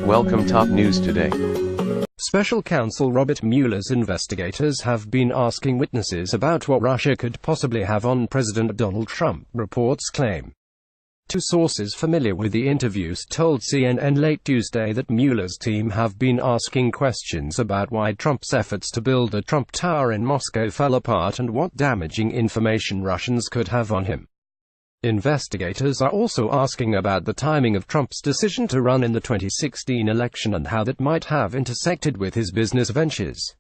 Welcome top news today. Special counsel Robert Mueller's investigators have been asking witnesses about what Russia could possibly have on President Donald Trump, reports claim. Two sources familiar with the interviews told CNN late Tuesday that Mueller's team have been asking questions about why Trump's efforts to build a Trump Tower in Moscow fell apart and what damaging information Russians could have on him. Investigators are also asking about the timing of Trump's decision to run in the 2016 election and how that might have intersected with his business ventures.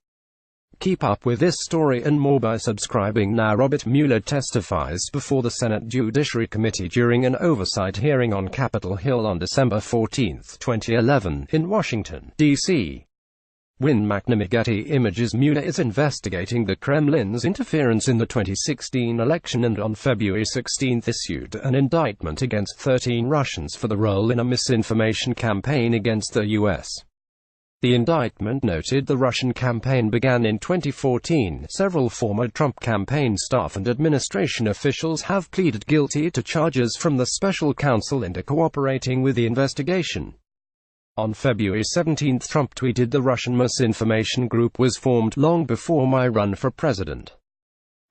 Keep up with this story and more by subscribing now. Robert Mueller testifies before the Senate Judiciary Committee during an oversight hearing on Capitol Hill on December 14, 2011, in Washington, D.C. Win McNamee Images. Mueller is investigating the Kremlin's interference in the 2016 election and on February 16 issued an indictment against 13 Russians for the role in a misinformation campaign against the U.S. The indictment noted the Russian campaign began in 2014. Several former Trump campaign staff and administration officials have pleaded guilty to charges from the special counsel into cooperating with the investigation. On February 17, Trump tweeted, "The Russian misinformation group was formed long before my run for president.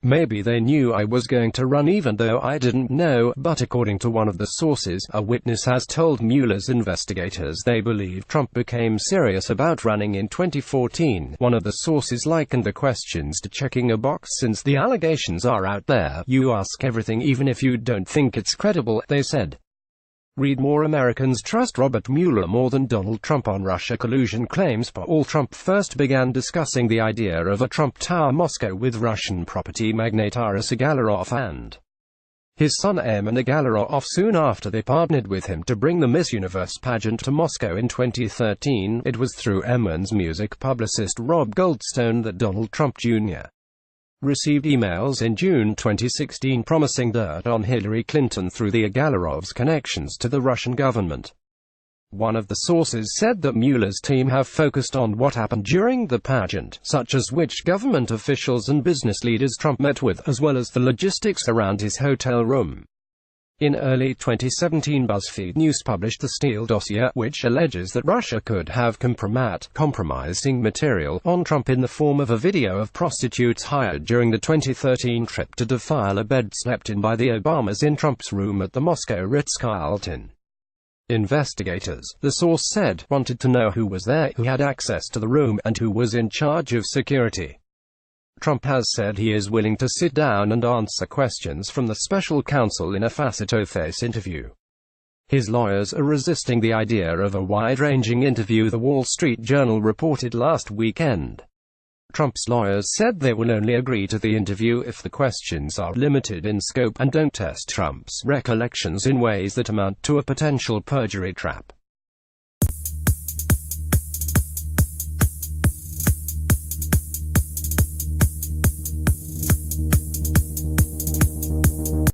Maybe they knew I was going to run even though I didn't know," but according to one of the sources, a witness has told Mueller's investigators they believe Trump became serious about running in 2014. One of the sources likened the questions to checking a box. "Since the allegations are out there, you ask everything even if you don't think it's credible," they said. Read more. Americans trust Robert Mueller more than Donald Trump on Russia collusion claims. Paul Trump first began discussing the idea of a Trump Tower Moscow with Russian property magnate Aras Agalarov and his son Eamon Agalarov soon after they partnered with him to bring the Miss Universe pageant to Moscow in 2013. It was through Eamon's music publicist Rob Goldstone that Donald Trump Jr. received emails in June 2016 promising dirt on Hillary Clinton through the Agalarovs' connections to the Russian government. One of the sources said that Mueller's team have focused on what happened during the pageant, such as which government officials and business leaders Trump met with, as well as the logistics around his hotel room. In early 2017, BuzzFeed News published the Steele dossier, which alleges that Russia could have compromising material on Trump in the form of a video of prostitutes hired during the 2013 trip to defile a bed slept in by the Obamas in Trump's room at the Moscow Ritz-Carlton. Investigators, the source said, wanted to know who was there, who had access to the room, and who was in charge of security. Trump has said he is willing to sit down and answer questions from the special counsel in a face-to-face interview. His lawyers are resisting the idea of a wide-ranging interview, The Wall Street Journal reported last weekend. Trump's lawyers said they will only agree to the interview if the questions are limited in scope and don't test Trump's recollections in ways that amount to a potential perjury trap.